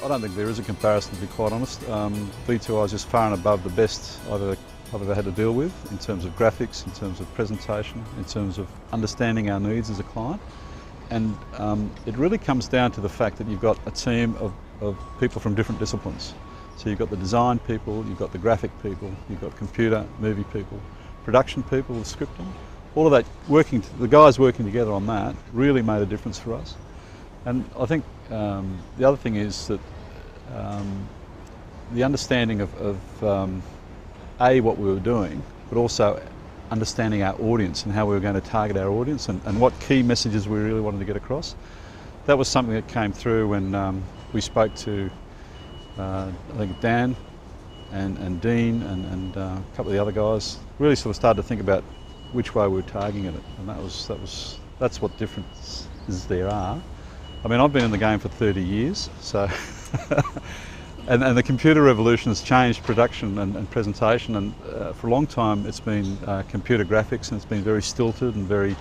I don't think there is a comparison, to be quite honest. V2i is just far and above the best I've ever had to deal with in terms of graphics, in terms of presentation, in terms of understanding our needs as a client. And it really comes down to the fact that you've got a team of people from different disciplines. So you've got the design people, you've got the graphic people, you've got computer, movie people, production people with scripting. All of that, the guys working together on that really made a difference for us. And I think the other thing is that the understanding of what we were doing, but also understanding our audience and how we were going to target our audience and what key messages we really wanted to get across. That was something that came through when we spoke to I think Dan and Dean and a couple of the other guys. Really sort of started to think about which way we were targeting it, and that's what differences there are. I mean, I've been in the game for 30 years, so and the computer revolution has changed production and presentation, and for a long time it's been computer graphics, and it's been very stilted and very,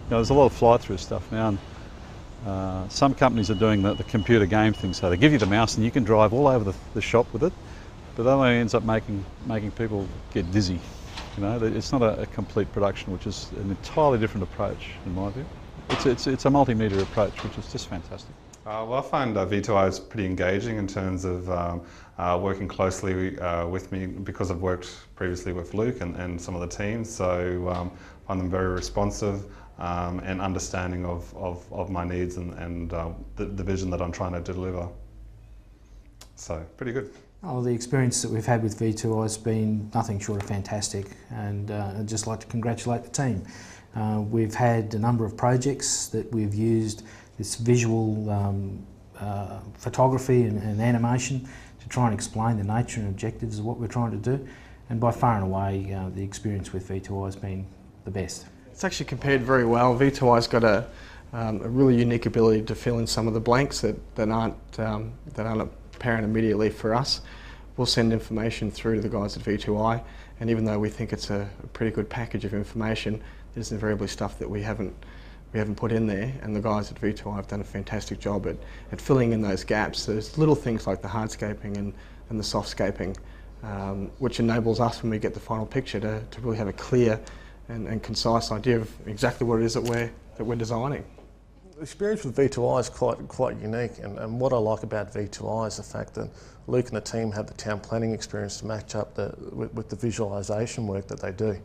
there's a lot of fly-through stuff now. And some companies are doing the computer game thing, so they give you the mouse and you can drive all over the shop with it, but that only ends up making people get dizzy. It's not a complete production, which is an entirely different approach in my view. It's a multimedia approach, which is just fantastic. Well, I find V2i is pretty engaging in terms of working closely with me, because I've worked previously with Luke and some of the teams, so I find them very responsive and understanding of my needs and the vision that I'm trying to deliver. So, pretty good. Oh, the experience that we've had with V2i has been nothing short of fantastic, and I'd just like to congratulate the team. We've had a number of projects that we've used this visual photography and animation to try and explain the nature and objectives of what we're trying to do, and by far and away the experience with V2i has been the best. It's actually compared very well. V2i's got a really unique ability to fill in some of the blanks that aren't apparent immediately for us. We'll send information through to the guys at V2i, and even though we think it's a pretty good package of information, there's invariably stuff that we haven't put in there, and the guys at V2i have done a fantastic job at filling in those gaps. There's little things like the hardscaping and the softscaping, which enables us, when we get the final picture, to really have a clear and concise idea of exactly what it is that we're designing. The experience with V2i is quite unique, and what I like about V2i is the fact that Luke and the team have the town planning experience to match up with the visualisation work that they do.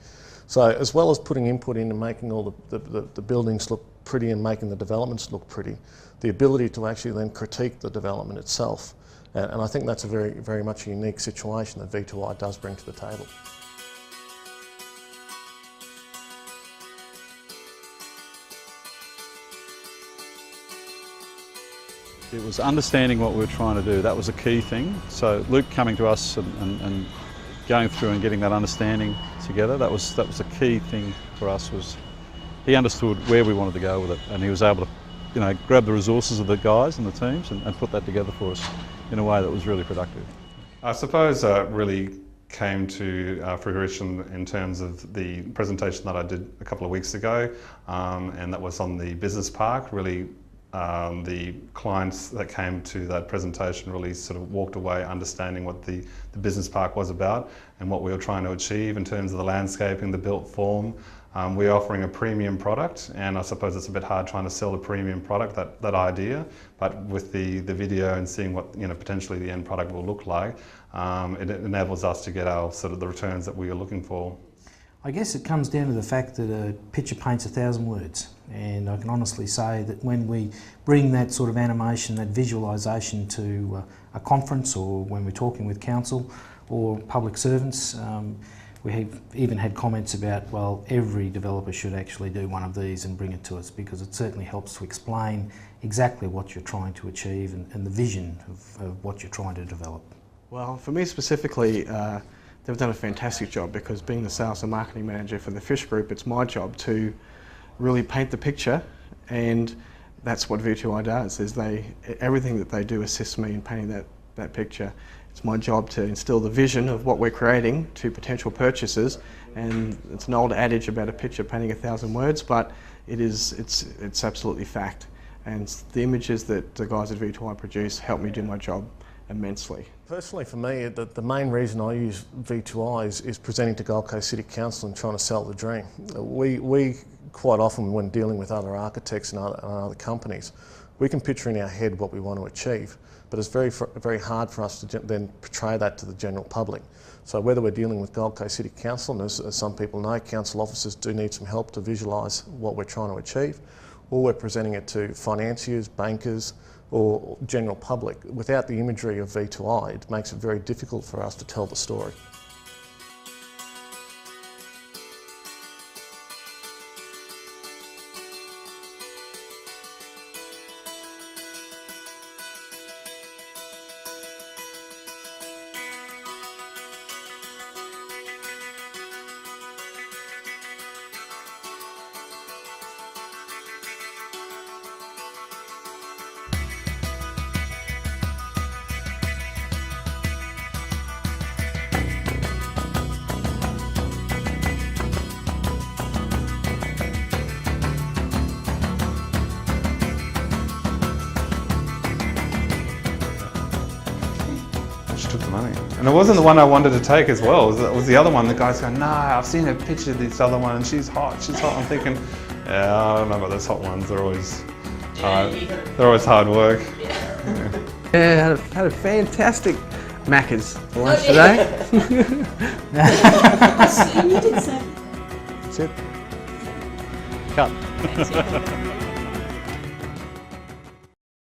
So as well as putting input in and making all the buildings look pretty and making the developments look pretty, the ability to actually then critique the development itself. And I think that's a very much a unique situation that V2i does bring to the table. It was understanding what we were trying to do. That was a key thing. So Luke coming to us and going through and getting that understanding together, that was a key thing for us. Was he understood where we wanted to go with it, and he was able to grab the resources of the guys and the teams and put that together for us in a way that was really productive. I suppose it really came to fruition in terms of the presentation that I did a couple of weeks ago, and that was on the business park. Really, the clients that came to that presentation really sort of walked away understanding what the business park was about and what we were trying to achieve in terms of the landscaping, the built form. We're offering a premium product, and I suppose it's a bit hard trying to sell the premium product, that idea, but with the video and seeing what potentially the end product will look like, it enables us to get our sort of the returns that we are looking for. I guess it comes down to the fact that a picture paints 1,000 words, and I can honestly say that when we bring that sort of animation, that visualisation to a conference, or when we're talking with council or public servants, we have even had comments about, well, every developer should actually do one of these and bring it to us, because it certainly helps to explain exactly what you're trying to achieve and the vision of what you're trying to develop. Well, for me specifically, they've done a fantastic job, because being the sales and marketing manager for the Fish Group, it's my job to really paint the picture, and that's what V2i does. Everything that they do assists me in painting that picture. It's my job to instill the vision of what we're creating to potential purchasers, and it's an old adage about a picture painting 1,000 words, but it's absolutely fact. And the images that the guys at V2i produce help me do my job, immensely. Personally for me, the main reason I use V2i is presenting to Gold Coast City Council and trying to sell the dream. We quite often, when dealing with other architects and other companies, we can picture in our head what we want to achieve, but it's very hard for us to then portray that to the general public. So whether we're dealing with Gold Coast City Council, and as some people know, council officers do need some help to visualise what we're trying to achieve, or we're presenting it to financiers, bankers, or general public. Without the imagery of V2i, it makes it very difficult for us to tell the story. Took the money. And it wasn't the one I wanted to take as well. It was the other one. The guy's going, "Nah, I've seen a picture of this other one and she's hot, she's hot." I'm thinking, yeah, I don't know about those hot ones. They're always hard work. Yeah, had a fantastic Macca's for lunch today. You did say. That's it. Cut. Thanks, yeah.